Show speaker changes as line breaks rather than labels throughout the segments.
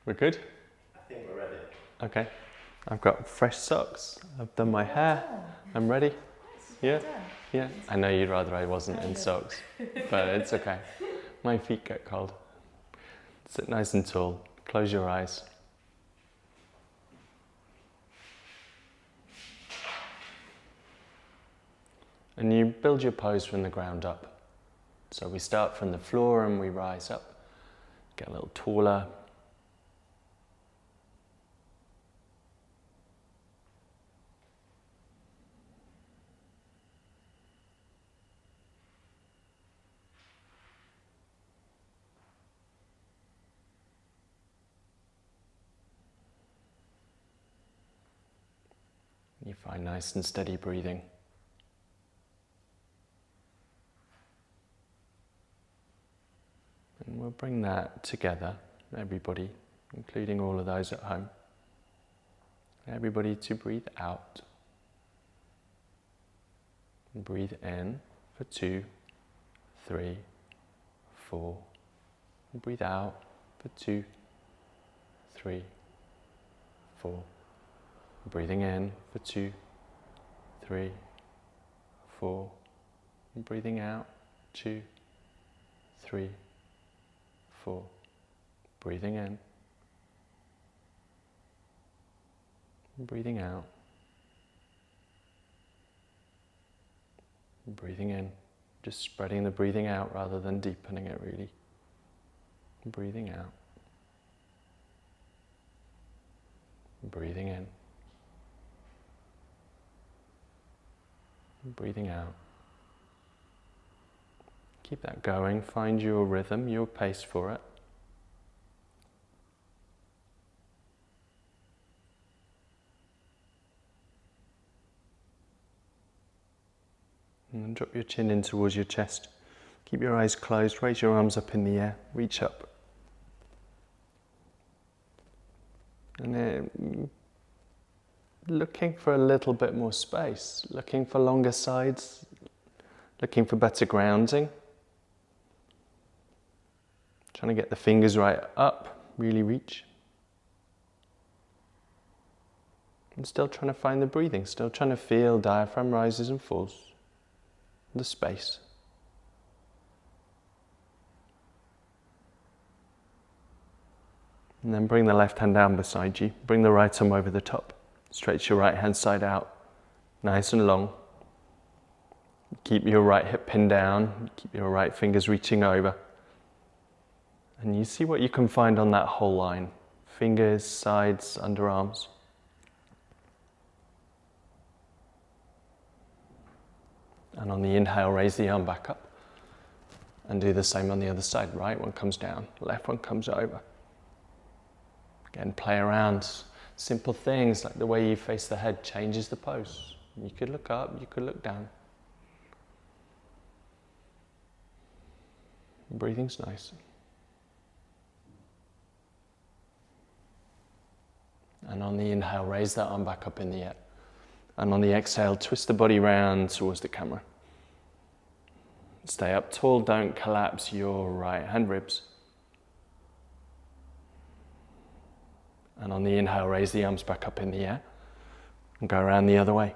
We're good?
I think we're ready.
Okay. I've got fresh socks. I've done my hair. I'm ready. Yeah? Yeah. I know you'd rather I wasn't in socks, but it's okay. My feet get cold. Sit nice and tall. Close your eyes. And you build your pose from the ground up. So we start from the floor and we rise up. Get a little taller. You find nice and steady breathing. And we'll bring that together, everybody, including all of those at home. Everybody to breathe out. And breathe in for 2, 3, 4. And breathe out for 2, 3, 4. Breathing in for 2, 3, 4. And breathing out 2, 3, 4. Breathing in. Breathing out. Breathing in. Just spreading the breathing out rather than deepening it really. Breathing out. Breathing in. Breathing out. Keep that going. Find your rhythm, your pace for it. And drop your chin in towards your chest. Keep your eyes closed. Raise your arms up in the air. Reach up. And then looking for a little bit more space. Looking for longer sides. Looking for better grounding. Trying to get the fingers right up. Really reach. And still trying to find the breathing. Still trying to feel diaphragm rises and falls. The space. And then bring the left hand down beside you. Bring the right arm over the top. Stretch your right hand side out. Nice and long. Keep your right hip pinned down. Keep your right fingers reaching over. And you see what you can find on that whole line. Fingers, sides, underarms. And on the inhale, raise the arm back up. And do the same on the other side. Right one comes down, left one comes over. Again, play around. Simple things like the way you face the head changes the pose. You could look up, you could look down. Breathing's nice. And on the inhale, raise that arm back up in the air. And on the exhale, twist the body round towards the camera. Stay up tall, don't collapse your right hand ribs. And on the inhale, raise the arms back up in the air and go around the other way.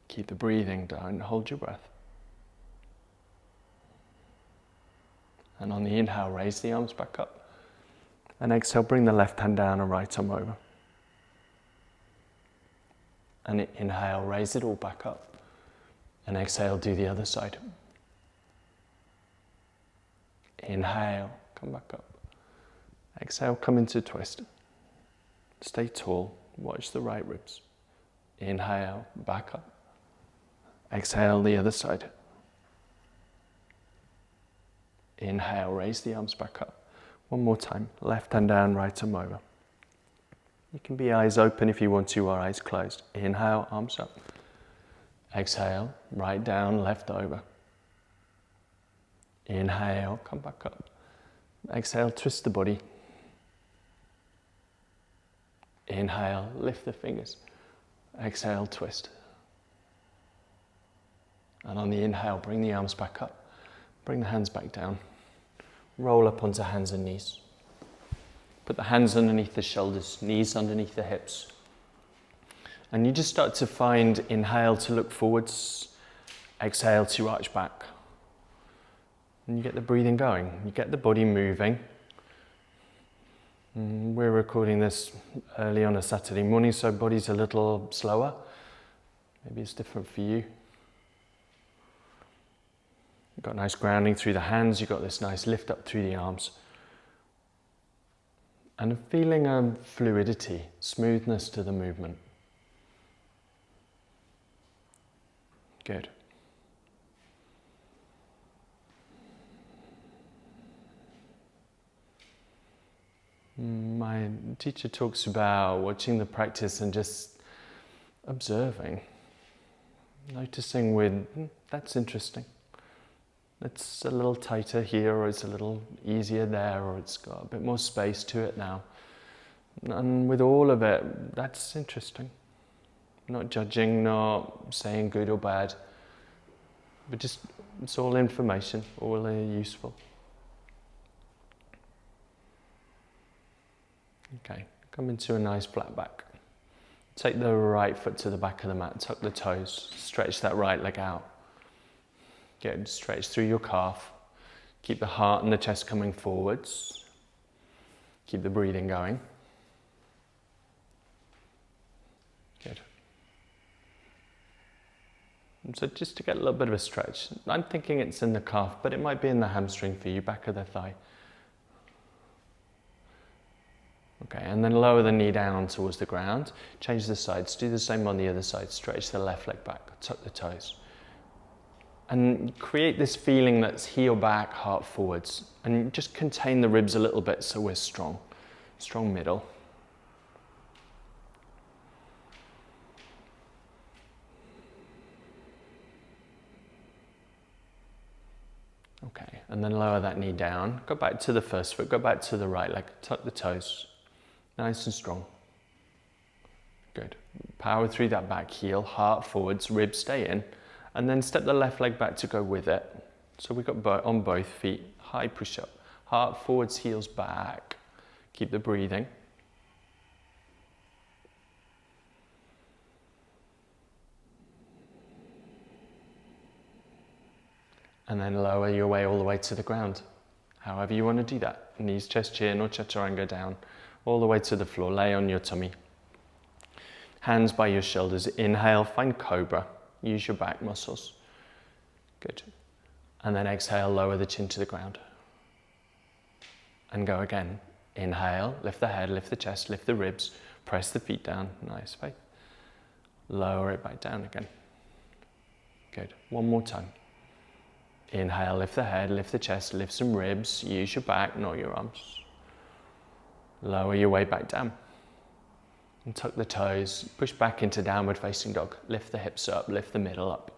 Keep the breathing, don't hold your breath. And on the inhale, raise the arms back up. And exhale, bring the left hand down and right arm over. And inhale, raise it all back up. And exhale, do the other side. Inhale, come back up. Exhale, come into twist. Stay tall, watch the right ribs. Inhale, back up. Exhale, the other side. Inhale, raise the arms back up. One more time, left hand down, right arm over. You can be eyes open if you want to, or eyes closed. Inhale, arms up. Exhale, right down, left over. Inhale, come back up. Exhale, twist the body. Inhale, lift the fingers. Exhale, twist. And on the inhale, bring the arms back up. Bring the hands back down. Roll up onto hands and knees. Put the hands underneath the shoulders, knees underneath the hips. And you just start to find, inhale to look forwards, exhale to arch back. And you get the breathing going, you get the body moving. We're recording this early on a Saturday morning, so body's a little slower. Maybe it's different for you. You've got nice grounding through the hands, you've got this nice lift up through the arms. And a feeling of fluidity, smoothness to the movement. Good. My teacher talks about watching the practice and just observing, noticing that's interesting. It's a little tighter here, or it's a little easier there, or it's got a bit more space to it now. And with all of it, that's interesting. Not judging, not saying good or bad, but just, it's all information, all useful. Okay, come into a nice flat back. Take the right foot to the back of the mat, tuck the toes, stretch that right leg out. Good, stretch through your calf. Keep the heart and the chest coming forwards. Keep the breathing going. Good. And so just to get a little bit of a stretch, I'm thinking it's in the calf, but it might be in the hamstring for you, back of the thigh. Okay, and then lower the knee down towards the ground. Change the sides, do the same on the other side. Stretch the left leg back, tuck the toes. And create this feeling that's heel back, heart forwards. And just contain the ribs a little bit so we're strong. Strong middle. Okay, and then lower that knee down. Go back to the first foot, go back to the right leg, tuck the toes. Nice and strong. Good. Power through that back heel, heart forwards, ribs stay in. And then step the left leg back to go with it. So we've got on both feet, high push up. Heart forwards, heels back. Keep the breathing. And then lower your way all the way to the ground. However you want to do that. Knees, chest, chin, or chaturanga down. All the way to the floor, lay on your tummy. Hands by your shoulders. Inhale, find cobra. Use your back muscles. Good. And then exhale, lower the chin to the ground. And go again. Inhale, lift the head, lift the chest, lift the ribs. Press the feet down. Nice, faith. Lower it back down again. Good. One more time. Inhale, lift the head, lift the chest, lift some ribs. Use your back, not your arms. Lower your way back down. And tuck the toes, push back into downward facing dog. Lift the hips up, lift the middle up.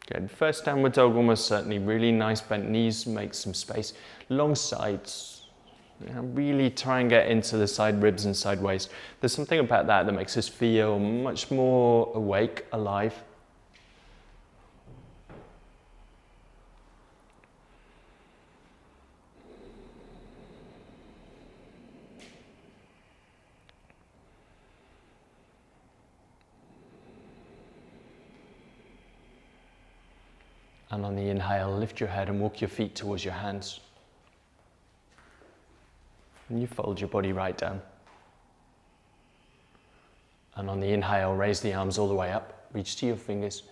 Good. First downward dog, almost certainly. Really nice bent knees, make some space. Long sides. Really try and get into the side ribs and side waist. There's something about that that makes us feel much more awake, alive. And on the inhale, lift your head and walk your feet towards your hands. And you fold your body right down. And on the inhale, raise the arms all the way up. Reach to your fingers.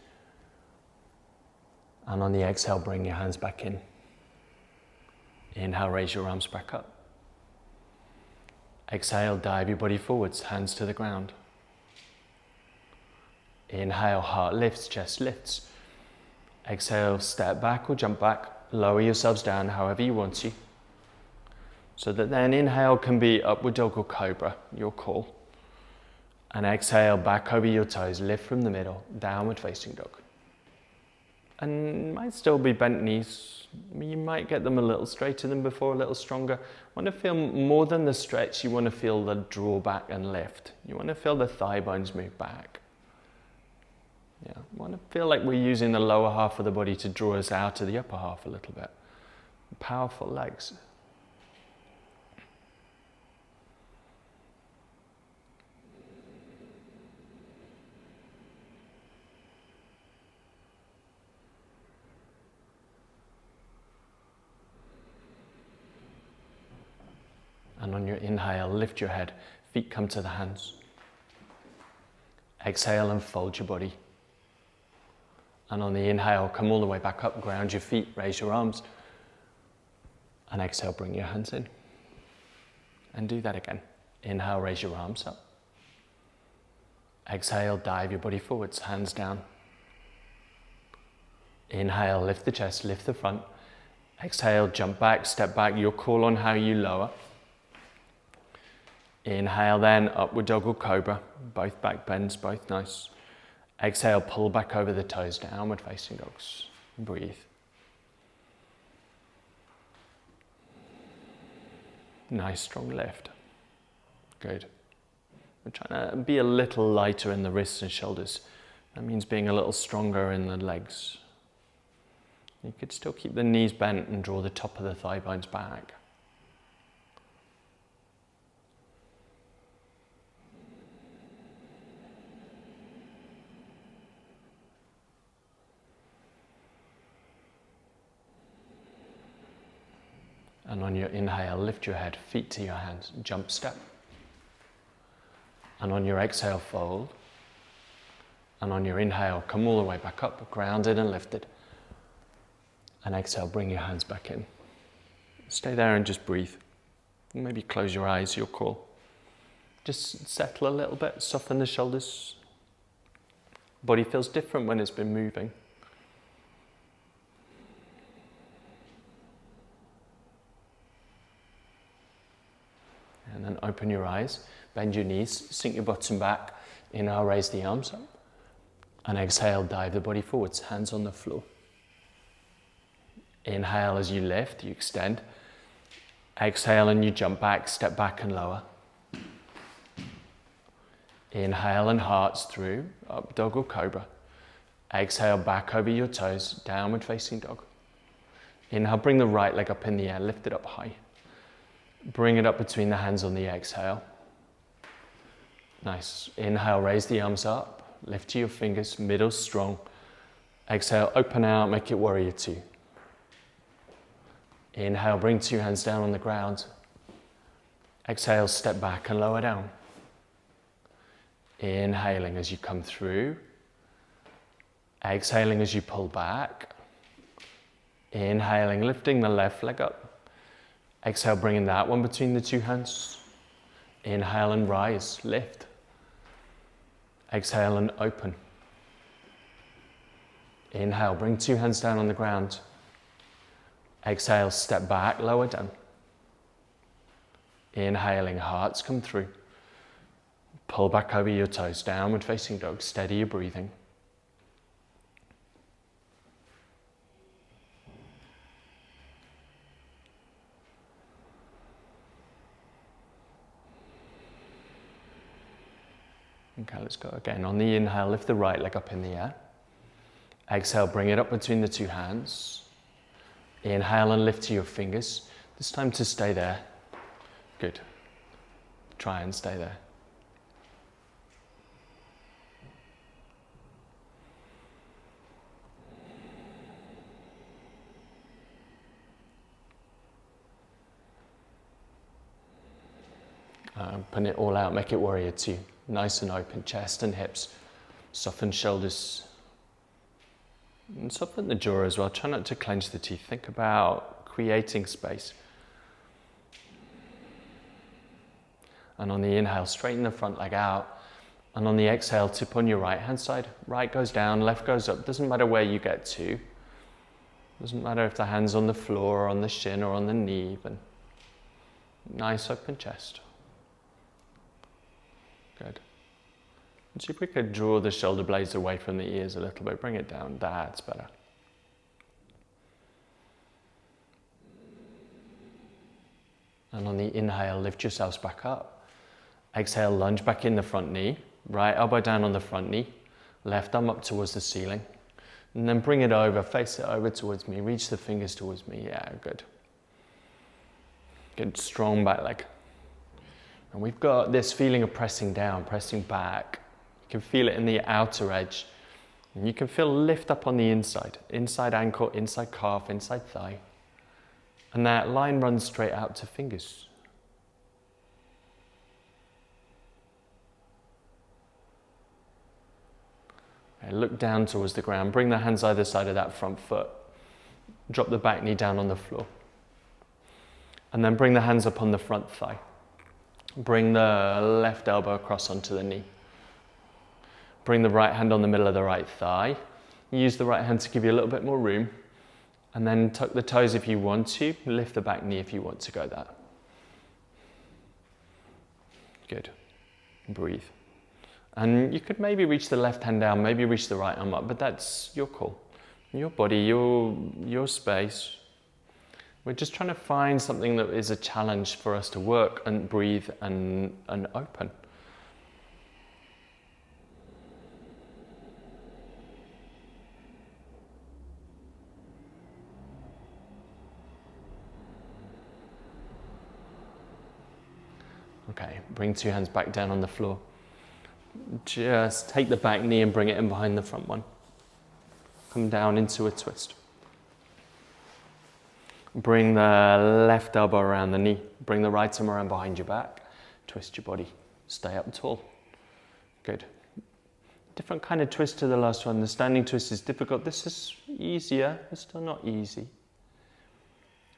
And on the exhale, bring your hands back in. Inhale, raise your arms back up. Exhale, dive your body forwards, hands to the ground. Inhale, heart lifts, chest lifts. Exhale, step back or jump back. Lower yourselves down however you want to. So that then inhale can be upward dog or cobra, your call. And exhale, back over your toes, lift from the middle, downward facing dog. And might still be bent knees. You might get them a little straighter than before, a little stronger. Want to feel more than the stretch, you want to feel the draw back and lift. You want to feel the thigh bones move back. Yeah, want to feel like we're using the lower half of the body to draw us out of the upper half a little bit. Powerful legs. And on your inhale, lift your head, feet come to the hands. Exhale and fold your body. And on the inhale, come all the way back up, ground your feet, raise your arms. And exhale, bring your hands in. And do that again. Inhale, raise your arms up. Exhale, dive your body forwards, hands down. Inhale, lift the chest, lift the front. Exhale, jump back, step back, your call on how you lower. Inhale then, upward dog or cobra, both back bends, both nice. Exhale, pull back over the toes, downward facing dogs. Breathe. Nice, strong lift. Good. We're trying to be a little lighter in the wrists and shoulders. That means being a little stronger in the legs. You could still keep the knees bent and draw the top of the thigh bones back. And on your inhale, lift your head, feet to your hands, jump step. And on your exhale, fold. And on your inhale, come all the way back up, grounded and lifted. And exhale, bring your hands back in. Stay there and just breathe. Maybe close your eyes, your call. Just settle a little bit, soften the shoulders. Body feels different when it's been moving. And then open your eyes, bend your knees, sink your bottom back. Inhale, raise the arms up. And exhale, dive the body forwards, hands on the floor. Inhale as you lift, you extend. Exhale and you jump back, step back and lower. Inhale and hearts through, up dog or cobra. Exhale, back over your toes, downward facing dog. Inhale, bring the right leg up in the air, lift it up high. Bring it up between the hands on the exhale. Nice. Inhale, raise the arms up. Lift to your fingers, middle strong. Exhale, open out, make it warrior two. Inhale, bring two hands down on the ground. Exhale, step back and lower down. Inhaling as you come through. Exhaling as you pull back. Inhaling, lifting the left leg up. Exhale, bringing that one between the two hands. Inhale and rise, lift. Exhale and open. Inhale, bring two hands down on the ground. Exhale, step back, lower down. Inhaling, hearts come through. Pull back over your toes, downward facing dog, steady your breathing. Okay, let's go again. On the inhale, lift the right leg up in the air. Exhale, bring it up between the two hands. Inhale and lift to your fingers. This time to stay there. Good. Try and stay there. Open it all out, make it warrior two. Nice and open, chest and hips. Soften shoulders. And soften the jaw as well. Try not to clench the teeth. Think about creating space. And on the inhale, straighten the front leg out. And on the exhale, tip on your right hand side. Right goes down, left goes up. Doesn't matter where you get to. Doesn't matter if the hand's on the floor or on the shin or on the knee even. Nice open chest. Good. And see if we could draw the shoulder blades away from the ears a little bit. Bring it down. That's better. And on the inhale, lift yourselves back up. Exhale, lunge back in the front knee. Right elbow down on the front knee. Left arm up towards the ceiling. And then bring it over, face it over towards me. Reach the fingers towards me. Yeah, good. Good, strong back leg. And we've got this feeling of pressing down, pressing back. You can feel it in the outer edge. And you can feel lift up on the inside. Inside ankle, inside calf, inside thigh. And that line runs straight out to fingers. Okay, look down towards the ground. Bring the hands either side of that front foot. Drop the back knee down on the floor. And then bring the hands up on the front thigh. Bring the left elbow across onto the knee. Bring the right hand on the middle of the right thigh. Use the right hand to give you a little bit more room. And then tuck the toes if you want to. Lift the back knee if you want to go that. Good. Breathe. And you could maybe reach the left hand down, maybe reach the right arm up, but that's your call. Your body, your space. We're just trying to find something that is a challenge for us to work and breathe and open. Okay, bring two hands back down on the floor. Just take the back knee and bring it in behind the front one. Come down into a twist. Bring the left elbow around the knee. Bring the right arm around behind your back. Twist your body. Stay up tall. Good. Different kind of twist to the last one. The standing twist is difficult. This is easier. It's still not easy.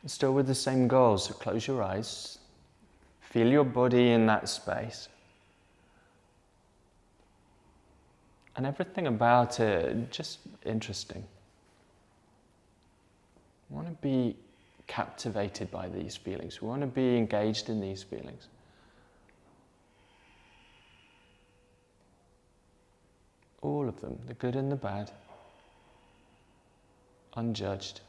Still with the same goal. So close your eyes. Feel your body in that space. And everything about it, just interesting. We want to be captivated by these feelings. We want to be engaged in these feelings. All of them, the good and the bad. Unjudged.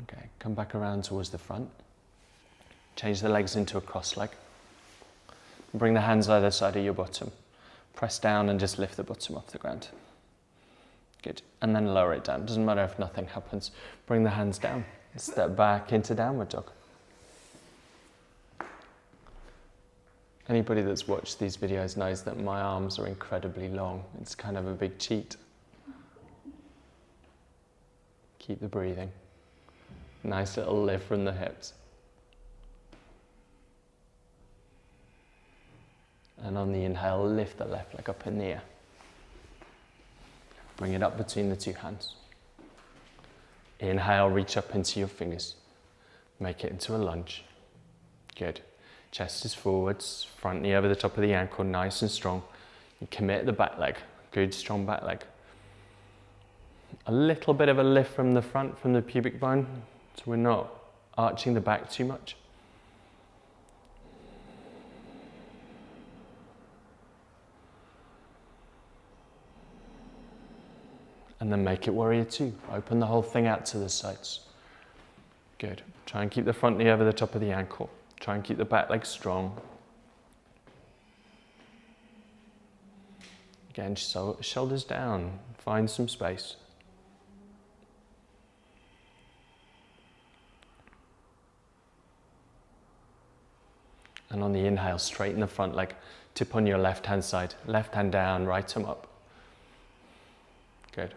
Okay, come back around towards the front. Change the legs into a cross leg. Bring the hands either side of your bottom. Press down and just lift the bottom off the ground. Good. And then lower it down. Doesn't matter if nothing happens. Bring the hands down. Step back into downward dog. Anybody that's watched these videos knows that my arms are incredibly long. It's kind of a big cheat. Keep the breathing. Nice little lift from the hips. And on the inhale, lift the left leg up in the air. Bring it up between the two hands. Inhale, reach up into your fingers. Make it into a lunge. Good. Chest is forwards, front knee over the top of the ankle, nice and strong. You commit the back leg. Good, strong back leg. A little bit of a lift from the front, from the pubic bone, so we're not arching the back too much. And then make it warrior two. Open the whole thing out to the sides. Good. Try and keep the front knee over the top of the ankle. Try and keep the back leg strong. Again, shoulders down. Find some space. And on the inhale, straighten the front leg. Tip on your left hand side. Left hand down, right arm up. Good.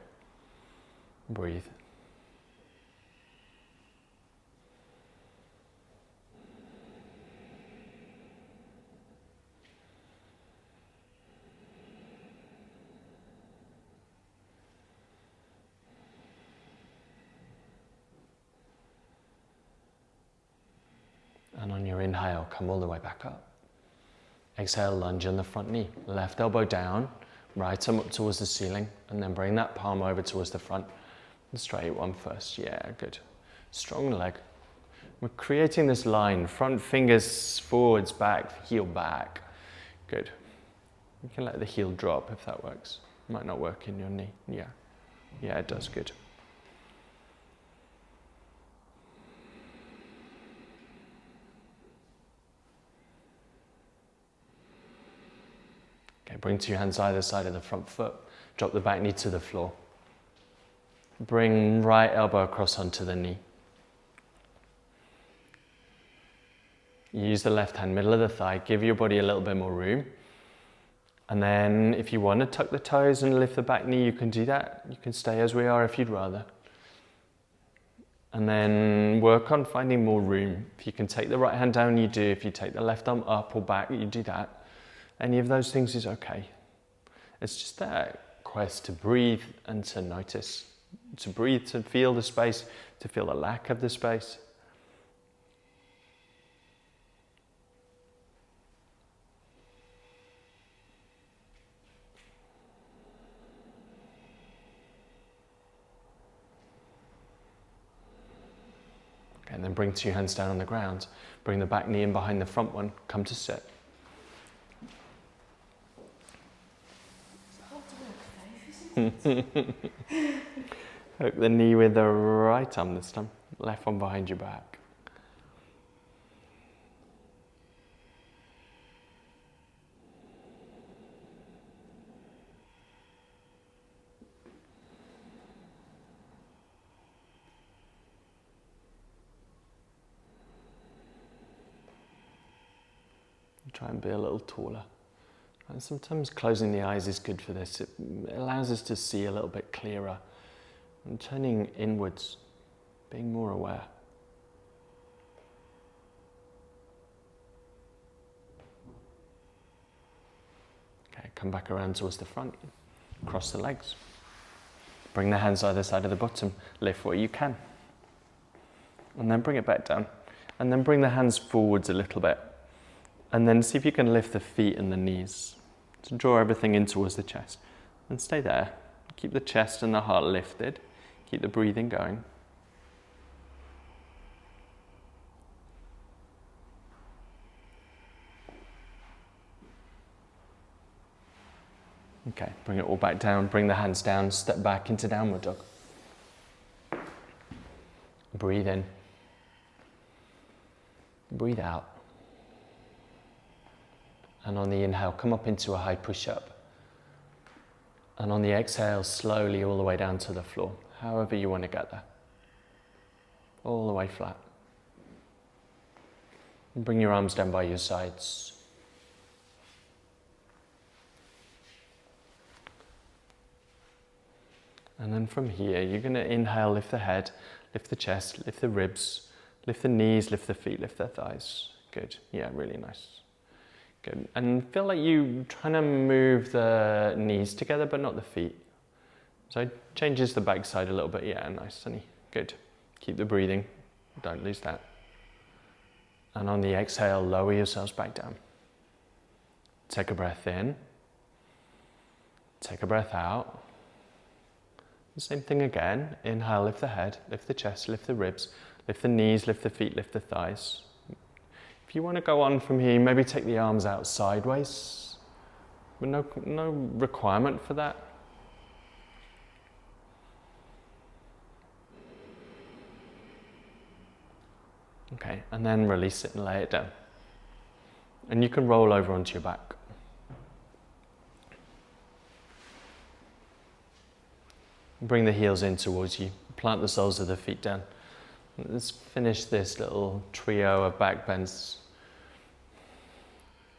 Breathe. And on your inhale, come all the way back up. Exhale, lunge on the front knee. Left elbow down, right arm up towards the ceiling, and then bring that palm over towards the front. The straight one first. Yeah, good. Strong leg. We're creating this line. Front fingers forwards, back, heel back. Good. You can let the heel drop if that works. Might not work in your knee. Yeah. Yeah, it does. Good. Okay, Bring 2 hands either side of the front foot. Drop the back knee to the floor. Bring right elbow across onto the knee. Use the left hand, middle of the thigh. Give your body a little bit more room. And then if you want to tuck the toes and lift the back knee, you can do that. You can stay as we are if you'd rather. And then work on finding more room. If you can take the right hand down, you do. If you take the left arm up or back, you do that. Any of those things is okay. It's just that quest to breathe and to notice. To breathe, to feel the space, to feel the lack of the space. And then bring 2 hands down on the ground. Bring the back knee in behind the front one. Come to sit. Hook the knee with the right arm this time. Left one behind your back. Try and be a little taller. And sometimes closing the eyes is good for this. It allows us to see a little bit clearer. And turning inwards, being more aware. Okay, come back around towards the front. Cross the legs. Bring the hands either side of the bottom. Lift what you can. And then bring it back down. And then bring the hands forwards a little bit. And then see if you can lift the feet and the knees. To draw everything in towards the chest. And stay there. Keep the chest and the heart lifted. Keep the breathing going. Okay, bring it all back down. Bring the hands down. Step back into downward dog. Breathe in. Breathe out. And on the inhale, come up into a high push-up. And on the exhale, slowly all the way down to the floor, however you want to get there. All the way flat. And bring your arms down by your sides. And then from here, you're going to inhale, lift the head, lift the chest, lift the ribs, lift the knees, lift the feet, lift the thighs. Good. Yeah, really nice. Good. And feel like you're trying to move the knees together, but not the feet. So it changes the back side a little bit. Yeah, nice, Sunny. Good. Keep the breathing. Don't lose that. And on the exhale, lower yourselves back down. Take a breath in. Take a breath out. The same thing again. Inhale, lift the head, lift the chest, lift the ribs, lift the knees, lift the feet, lift the thighs. If you want to go on from here, maybe take the arms out sideways, but no requirement for that. Okay, and then release it and lay it down. And you can roll over onto your back. Bring the heels in towards you. Plant the soles of the feet down. Let's finish this little trio of back bends.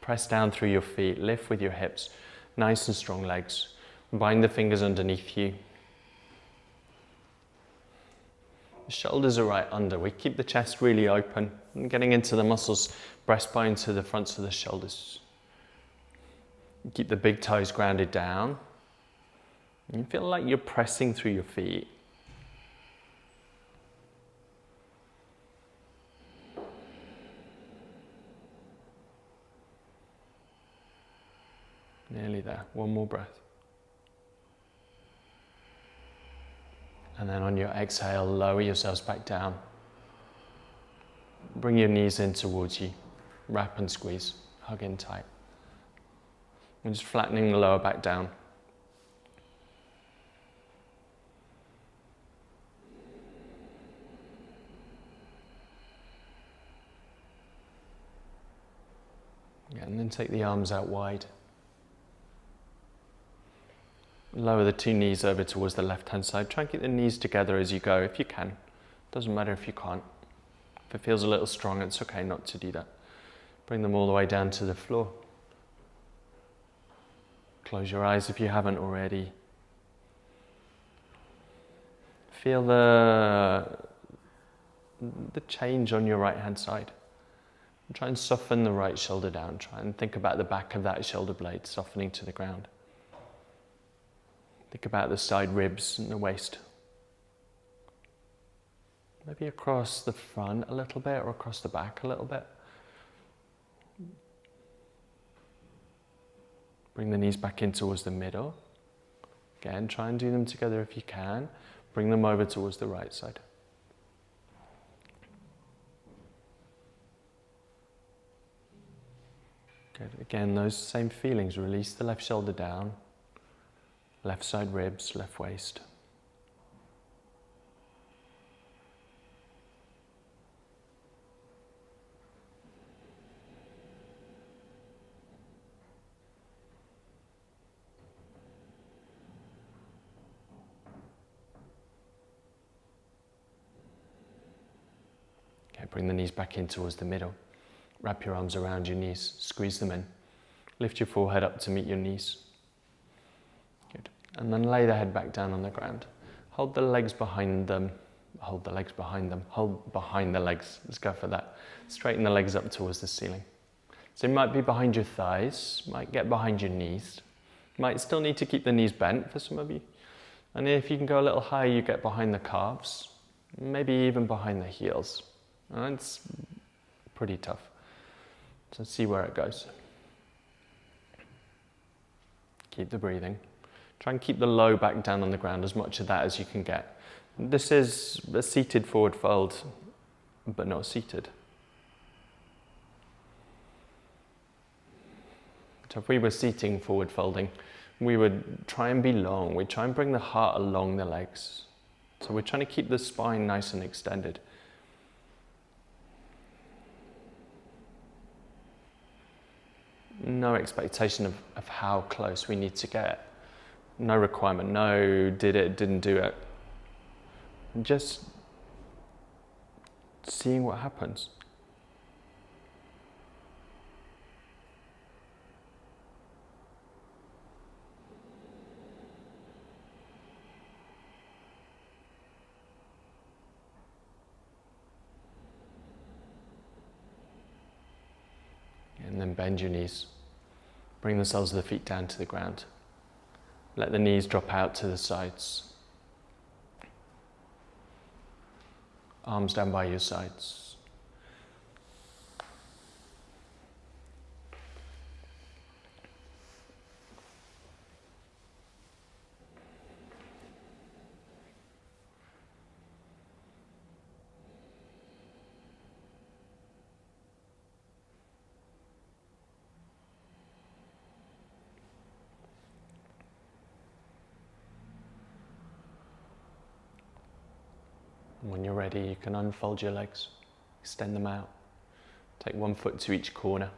Press down through your feet, lift with your hips, nice and strong legs. Bind the fingers underneath you. The shoulders are right under. We keep the chest really open and getting into the muscles, breastbone to the fronts of the shoulders. Keep the big toes grounded down. You feel like you're pressing through your feet. Nearly there. One more breath. And then on your exhale, lower yourselves back down. Bring your knees in towards you. Wrap and squeeze. Hug in tight. And just flattening the lower back down. Yeah, and then take the arms out wide. Lower the two knees over towards the left-hand side. Try and keep the knees together as you go, if you can. Doesn't matter if you can't. If it feels a little strong, it's okay not to do that. Bring them all the way down to the floor. Close your eyes if you haven't already. Feel the change on your right-hand side. Try and soften the right shoulder down. Try and think about the back of that shoulder blade softening to the ground. Think about the side ribs and the waist. Maybe across the front a little bit or across the back a little bit. Bring the knees back in towards the middle. Again, try and do them together if you can. Bring them over towards the right side. Good. Again, those same feelings. Release the left shoulder down. Left side ribs, left waist. Okay, bring the knees back in towards the middle. Wrap your arms around your knees, squeeze them in. Lift your forehead up to meet your knees. Good. And then lay the head back down on the ground. Hold the legs behind them. Hold the legs behind them. Hold behind the legs. Let's go for that. Straighten the legs up towards the ceiling. So it might be behind your thighs, might get behind your knees. Might still need to keep the knees bent for some of you. And if you can go a little higher, you get behind the calves, maybe even behind the heels. And it's pretty tough. So see where it goes. Keep the breathing. Try and keep the low back down on the ground, as much of that as you can get. This is a seated forward fold, but not seated. So if we were seating forward folding, we would try and be long. We'd try and bring the heart along the legs. So we're trying to keep the spine nice and extended. No expectation of how close we need to get. No requirement. No, did it, didn't do it. Just seeing what happens. And then bend your knees. Bring the soles of the feet down to the ground. Let the knees drop out to the sides. Arms down by your sides. When you're ready, you can unfold your legs, extend them out. Take one foot to each corner.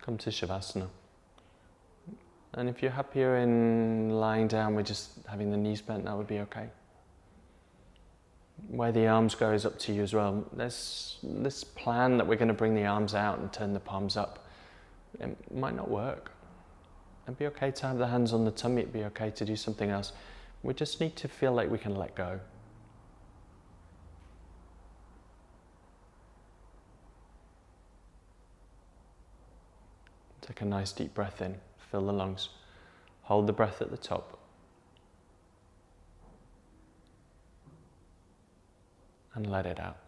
Come to Shavasana. And if you're happier in lying down with just having the knees bent, that would be okay. Where the arms go is up to you as well. There's this plan that we're going to bring the arms out and turn the palms up. It might not work. It'd be okay to have the hands on the tummy. It'd be okay to do something else. We just need to feel like we can let go. Take a nice deep breath in, fill the lungs. Hold the breath at the top. And let it out.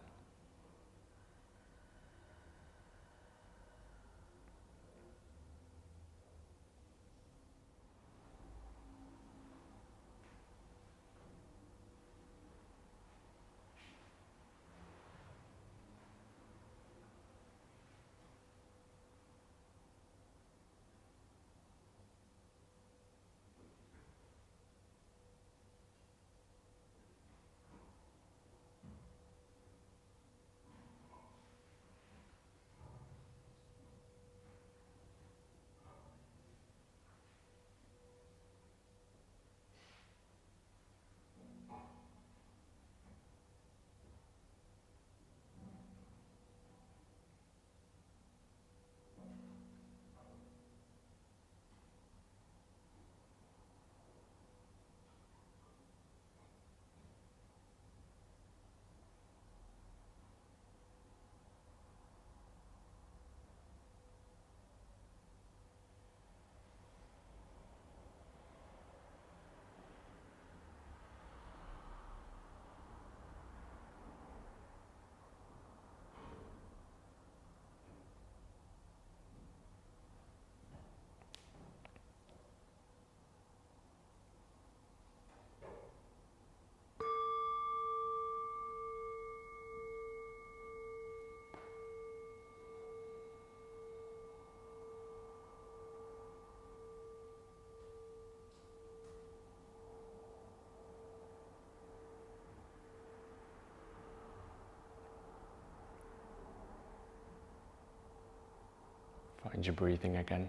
Find your breathing again.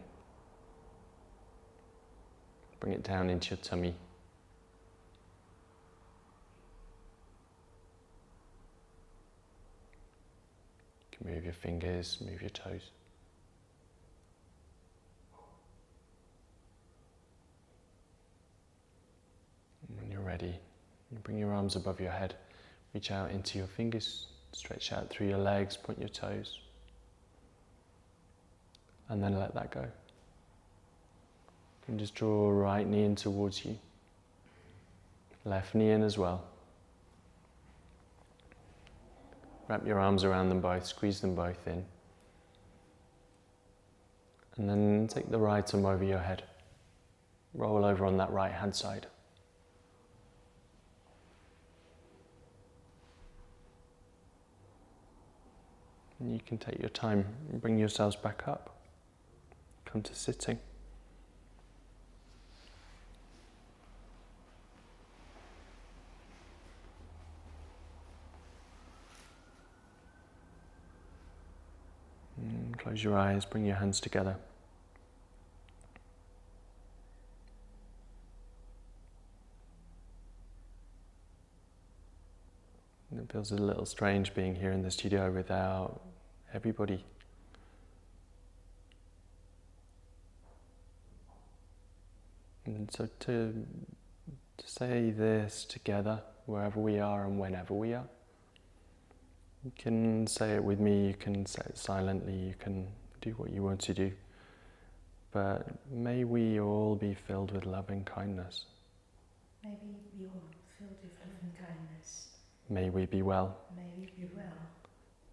Bring it down into your tummy. You can move your fingers, move your toes. And when you're ready, you bring your arms above your head. Reach out into your fingers, stretch out through your legs, point your toes. And then let that go. And just draw right knee in towards you. Left knee in as well. Wrap your arms around them both, squeeze them both in. And then take the right arm over your head. Roll over on that right hand side. And you can take your time and bring yourselves back up. Come to sitting. And close your eyes, bring your hands together. And it feels a little strange being here in the studio without everybody. And so to say this together, wherever we are and whenever we are. You can say it with me, you can say it silently, you can do what you want to do. But may we all be filled with love and kindness.
May we be all filled with love and kindness.
May we be well.
May we be well.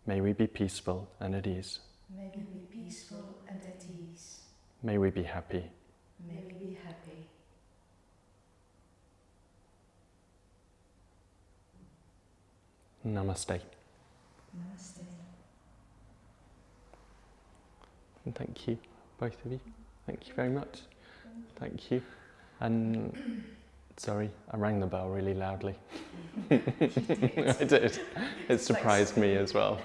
May we be peaceful and at ease.
May we be peaceful and at ease.
May we be happy.
May we be happy.
Namaste.
Namaste.
And thank you, both of you. Thank you very much. Thank you. And sorry, I rang the bell really loudly. I did. It surprised me as well.